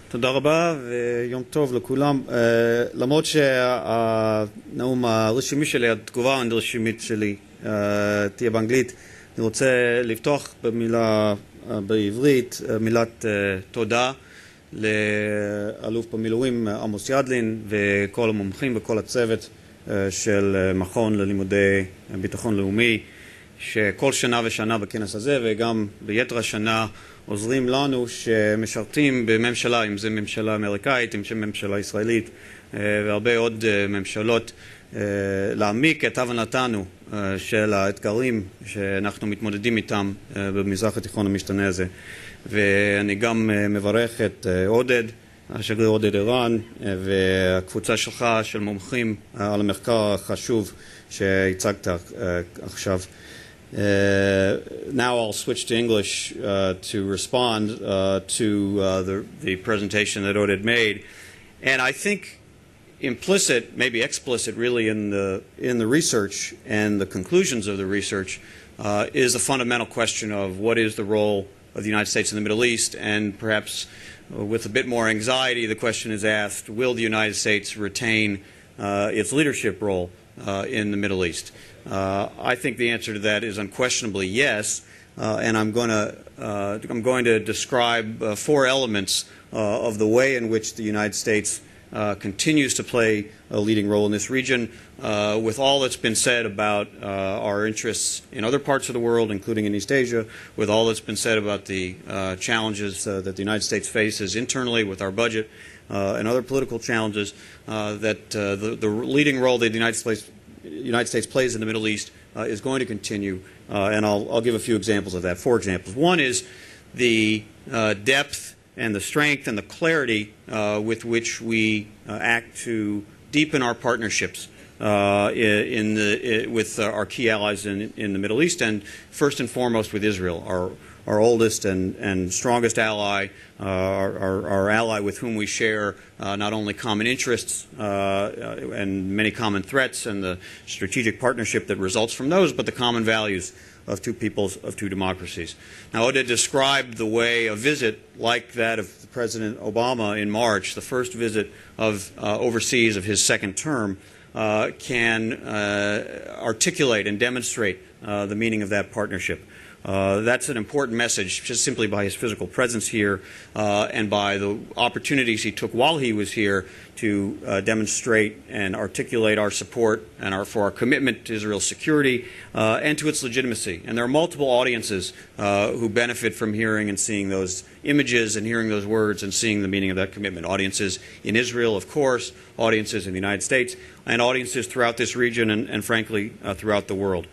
תודה רבה ויום טוב לכולם. למרות שהנאום הרשמי שלי, התגובה הרשמית שלי תהיה באנגלית, אני רוצה לפתוח במילה בעברית, מילת תודה לאלוף במילואים עמוס ידלין וכל המומחים וכל הצוות של מכון ללימודי ביטחון לאומי, שכל שנה ושנה בכנס הזה וגם ביתר השנה עוזרים לנו שמשרתים בממשלה, אם זה ממשלה אמריקאית, אם זה ממשלה ישראלית והרבה עוד ממשלות, להעמיק את הבנתנו של האתגרים שאנחנו מתמודדים איתם במזרח התיכון המשתנה הזה. ואני גם מברך את עודד, השגריר עודד ערן, והקבוצה שלך של מומחים על המחקר החשוב שהצגת עכשיו. Now I'll switch to English to respond to the presentation that Oded made. And I think implicit, maybe explicit really in the research and the conclusions of the research is the fundamental question of what is the role of the United States in the Middle East, and perhaps with a bit more anxiety the question is asked, will the United States retain its leadership role in the Middle East? I think the answer to that is unquestionably yes, and I'm going to describe four elements of the way in which the United States continues to play a leading role in this region, with all that's been said about our interests in other parts of the world, including in East Asia, with all that's been said about the challenges that the United States faces internally with our budget and other political challenges, that the leading role that the United States plays in the Middle East is going to continue, and I'll give a few examples of that. Four examples. One is the depth and the strength and the clarity with which we act to deepen our partnerships with our key allies in the Middle East, and first and foremost with Israel, our oldest and strongest ally, our ally with whom we share not only common interests and many common threats and the strategic partnership that results from those, but the common values of two peoples, of two democracies. Now, Oded described the way a visit like that of President Obama in March, the first visit of overseas of his second term, can articulate and demonstrate the meaning of that partnership. That's an important message just simply by his physical presence here and by the opportunities he took while he was here to demonstrate and articulate our support and for our commitment to Israel's security and to its legitimacy. And there are multiple audiences who benefit from hearing and seeing those images and hearing those words and seeing the meaning of that commitment. Audiences in Israel, of course, audiences in the United States, and audiences throughout this region and frankly, throughout the world.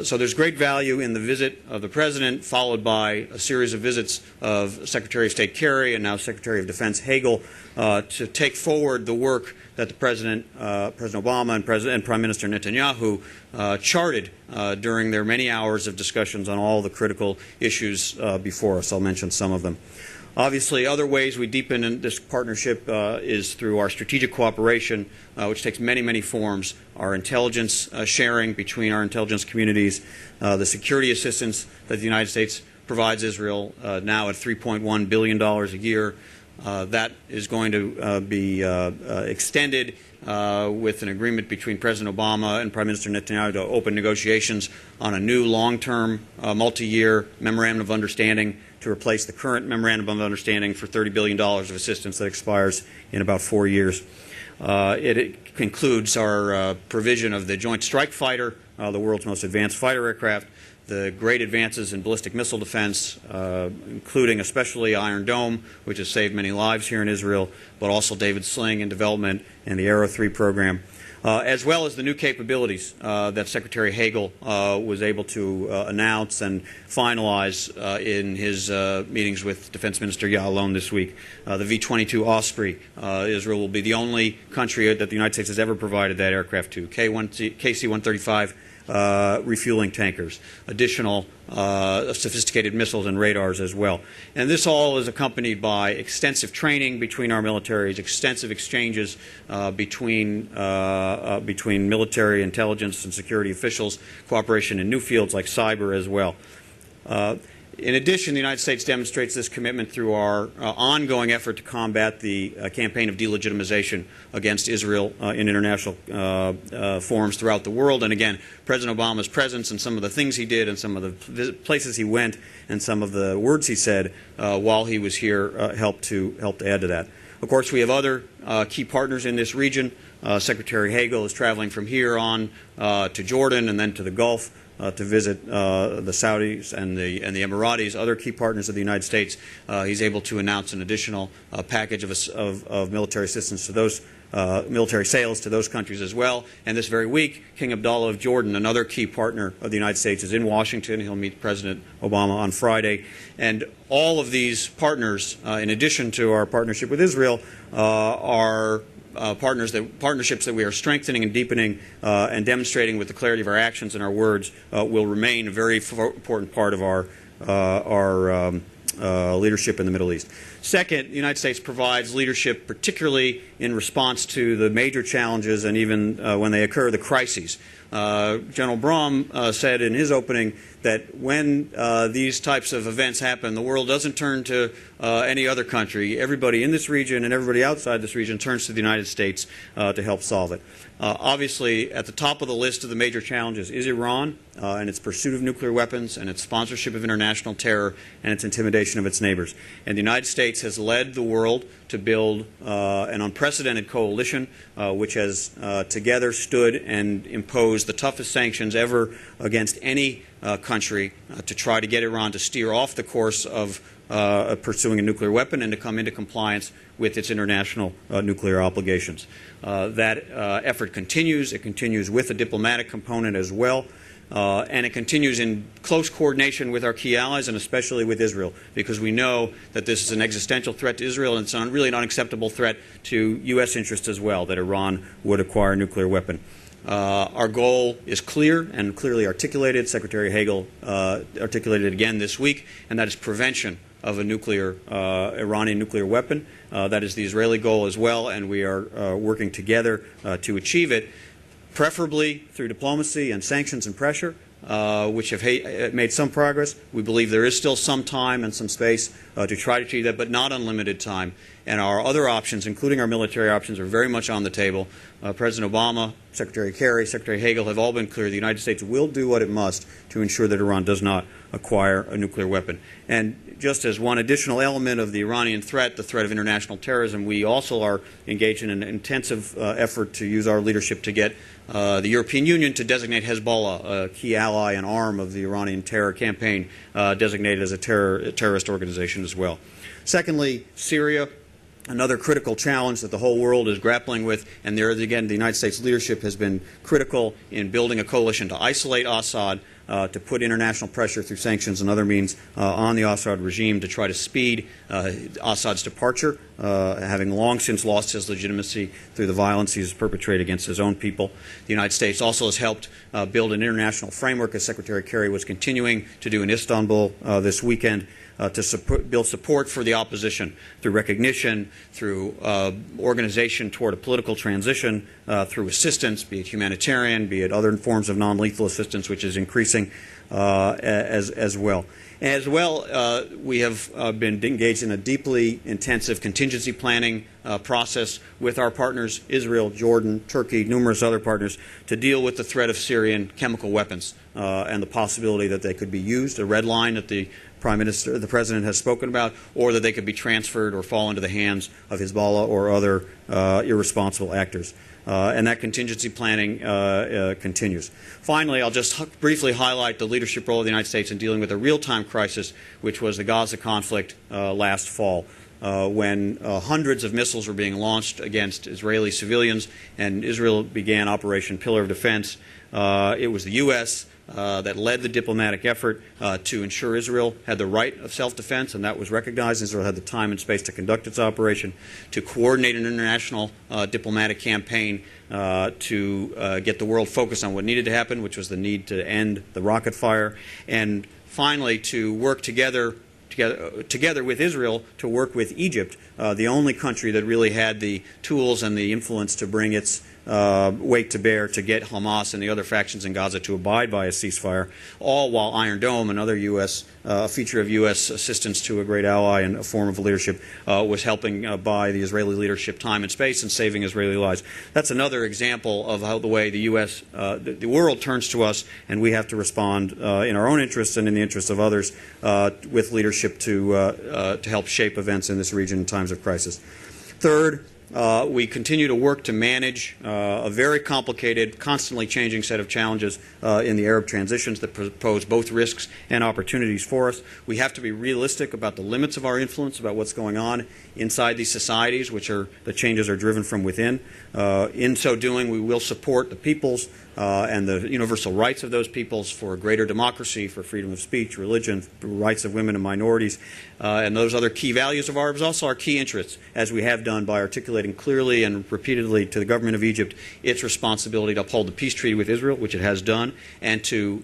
So there's great value in the visit of the President, followed by a series of visits of Secretary of State Kerry and now Secretary of Defense Hagel to take forward the work that the President Obama and Prime Minister Netanyahu charted during their many hours of discussions on all the critical issues before us. I'll mention some of them. Obviously, other ways we deepen in this partnership is through our strategic cooperation, which takes many, many forms. Our intelligence sharing between our intelligence communities, the security assistance that the United States provides Israel now at $3.1 billion a year. That is going to be extended with an agreement between President Obama and Prime Minister Netanyahu to open negotiations on a new long-term, multi-year memorandum of understanding to replace the current memorandum of understanding for $30 billion of assistance that expires in about 4 years. It concludes our provision of the Joint Strike Fighter, the world's most advanced fighter aircraft, the great advances in ballistic missile defense, including especially Iron Dome, which has saved many lives here in Israel, but also David Sling in development and the Arrow 3 program, as well as the new capabilities that Secretary Hagel was able to announce and finalize in his meetings with Defense Minister Ya'alon this week. The V-22 Osprey, Israel will be the only country that the United States has ever provided that aircraft to. KC-135 refueling tankers, additional sophisticated missiles and radars as well. And this all is accompanied by extensive training between our militaries, extensive exchanges between military intelligence and security officials, cooperation in new fields like cyber as well. In addition, the United States demonstrates this commitment through our ongoing effort to combat the campaign of delegitimization against Israel in international forums throughout the world. And again, President Obama's presence and some of the things he did and some of the places he went and some of the words he said while he was here helped to add to that. Of course, we have other key partners in this region. Secretary Hagel is traveling from here on to Jordan and then to the Gulf to visit the Saudis and the Emiratis, other key partners of the United States. He's able to announce an additional package of military assistance to those military sales to those countries as well. And this very week, King Abdullah of Jordan, another key partner of the United States, is in Washington. He'll meet President Obama on Friday. And all of these partners, in addition to our partnership with Israel, are partnerships that we are strengthening and deepening and demonstrating with the clarity of our actions and our words will remain a very important part of our leadership in the Middle East. Second, the United States provides leadership particularly in response to the major challenges and even when they occur, the crises. General Brom said in his opening that when these types of events happen, the world doesn't turn to any other country. Everybody in this region and everybody outside this region turns to the United States to help solve it. Obviously, at the top of the list of the major challenges is Iran and its pursuit of nuclear weapons and its sponsorship of international terror and its intimidation of its neighbors. And the United States has led the world to build an unprecedented coalition which has together stood and imposed the toughest sanctions ever against any country to try to get Iran to steer off the course of pursuing a nuclear weapon and to come into compliance with its international nuclear obligations. That effort continues. It continues with a diplomatic component as well. And it continues in close coordination with our key allies and especially with Israel, because we know that this is an existential threat to Israel and it's really an unacceptable threat to U.S. interests as well, that Iran would acquire a nuclear weapon. Our goal is clear and clearly articulated. Secretary Hagel articulated it again this week, and that is prevention of a Iranian nuclear weapon. That is the Israeli goal as well, and we are working together to achieve it, preferably through diplomacy and sanctions and pressure, which have made some progress. We believe there is still some time and some space to try to achieve that, but not unlimited time. And our other options, including our military options, are very much on the table. President Obama, Secretary Kerry, Secretary Hagel have all been clear the United States will do what it must to ensure that Iran does not acquire a nuclear weapon. And just as one additional element of the Iranian threat, the threat of international terrorism, we also are engaged in an intensive effort to use our leadership to get the European Union to designate Hezbollah, a key ally and arm of the Iranian terror campaign, designated as a terrorist organization as well. Secondly, Syria. Another critical challenge that the whole world is grappling with, and there again the United States leadership has been critical in building a coalition to isolate Assad, to put international pressure through sanctions and other means on the Assad regime to try to speed Assad's departure, having long since lost his legitimacy through the violence he has perpetrated against his own people. The United States also has helped build an international framework, as Secretary Kerry was continuing to do in Istanbul this weekend, to build support for the opposition through recognition, through organization toward a political transition, through assistance, be it humanitarian, be it other forms of non-lethal assistance, which is increasing as well. As well, we have been engaged in a deeply intensive contingency planning process with our partners, Israel, Jordan, Turkey, numerous other partners, to deal with the threat of Syrian chemical weapons and the possibility that they could be used, a red line that the President has spoken about, or that they could be transferred or fall into the hands of Hezbollah or other irresponsible actors. And that contingency planning continues. Finally, I'll just briefly highlight the leadership role of the United States in dealing with a real-time crisis, which was the Gaza conflict last fall, when hundreds of missiles were being launched against Israeli civilians, and Israel began Operation Pillar of Defense. It was the U.S. That led the diplomatic effort to ensure Israel had the right of self-defense, and that was recognized. Israel had the time and space to conduct its operation, to coordinate an international diplomatic campaign to get the world focused on what needed to happen, which was the need to end the rocket fire, and finally to work together with Israel to work with Egypt, the only country that really had the tools and the influence to bring its weight to bear to get Hamas and the other factions in Gaza to abide by a ceasefire, all while Iron Dome, another feature of U.S. assistance to a great ally and a form of leadership, was helping buy the Israeli leadership time and space and saving Israeli lives. That's another example of how the way the U.S., the world turns to us, and we have to respond in our own interests and in the interests of others with leadership to help shape events in this region in times of crisis. Third, we continue to work to manage a very complicated, constantly changing set of challenges in the Arab transitions that pose both risks and opportunities for us. We have to be realistic about the limits of our influence, about what's going on inside these societies, the changes are driven from within. In so doing, we will support the peoples and the universal rights of those peoples for greater democracy, for freedom of speech, religion, rights of women and minorities, and those other key values of ours, also our key interests, as we have done by articulating clearly and repeatedly to the government of Egypt its responsibility to uphold the peace treaty with Israel, which it has done, and to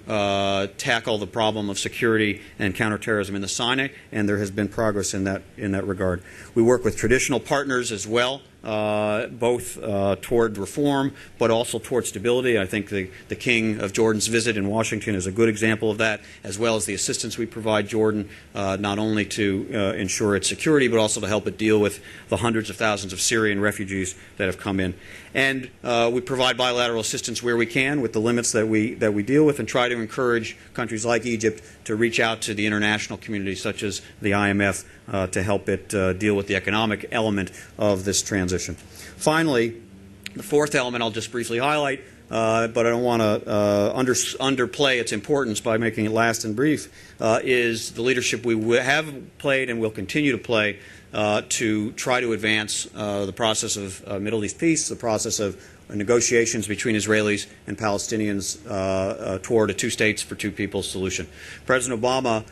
tackle the problem of security and counterterrorism in the Sinai, and there has been progress in that regard. We work with traditional partners as well, both toward reform but also toward stability. I think the King of Jordan's visit in Washington is a good example of that, as well as the assistance we provide Jordan, not only to ensure its security but also to help it deal with the hundreds of thousands of Syrian refugees that have come in. And we provide bilateral assistance where we can with the limits that we deal with, and try to encourage countries like Egypt to reach out to the international community, such as the IMF, to help it deal with the economic element of this transition. Finally, the fourth element I'll just briefly highlight, but I don't want to underplay its importance by making it last and brief, is the leadership we have played and will continue to play to try to advance the process of Middle East peace, the process of negotiations between Israelis and Palestinians toward a two states for two peoples solution. President Obama,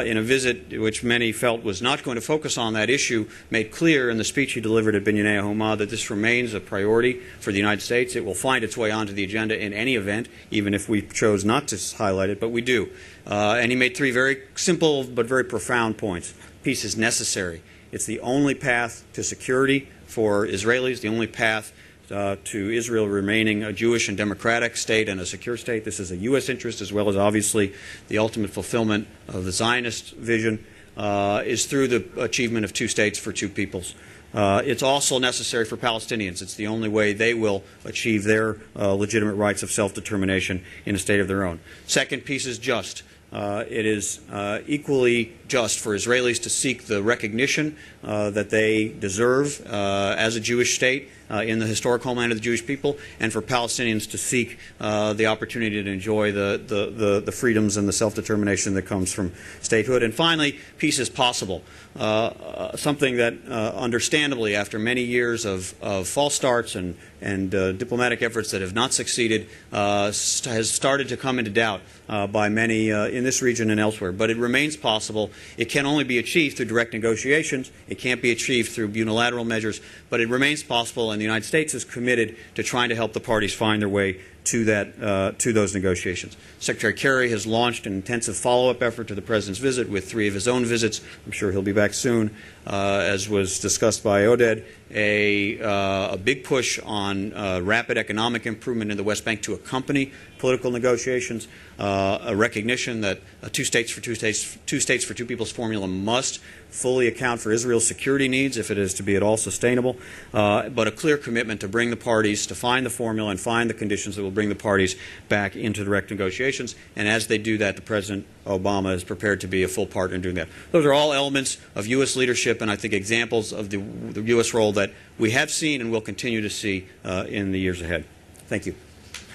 in a visit which many felt was not going to focus on that issue, made clear in the speech he delivered at Binyanei Homa that this remains a priority for the United States. It will find its way onto the agenda in any event, even if we chose not to highlight it, but we do. And he made three very simple but very profound points. Peace is necessary. It's the only path to security for Israelis, the only path to Israel remaining a Jewish and democratic state and a secure state. This is a U.S. interest, as well as obviously the ultimate fulfillment of the Zionist vision, is through the achievement of two states for two peoples. It's also necessary for Palestinians. It's the only way they will achieve their legitimate rights of self-determination in a state of their own. Second, peace is just. It is equally just for Israelis to seek the recognition that they deserve as a Jewish state in the historic homeland of the Jewish people, and for Palestinians to seek the opportunity to enjoy the freedoms and the self-determination that comes from statehood. And finally, peace is possible. Something that understandably, after many years of false starts and diplomatic efforts that have not succeeded, has started to come into doubt by many in this region and elsewhere. But it remains possible. It can only be achieved through direct negotiations. It can't be achieved through unilateral measures, but it remains possible, and the United States is committed to trying to help the parties find their way to those negotiations. Secretary Kerry has launched an intensive follow-up effort to the President's visit with 3 of his own visits. I'm sure he'll be back soon, as was discussed by Oded. A big push on rapid economic improvement in the West Bank to accompany political negotiations, a recognition that a two states for two peoples formula must fully account for Israel's security needs if it is to be at all sustainable, but a clear commitment to bring the parties, to find the formula and find the conditions that will bring the parties back into direct negotiations. And as they do that, the President Obama is prepared to be a full partner in doing that. Those are all elements of U.S. leadership, and I think examples of the U.S. role that we have seen and will continue to see in the years ahead. Thank you.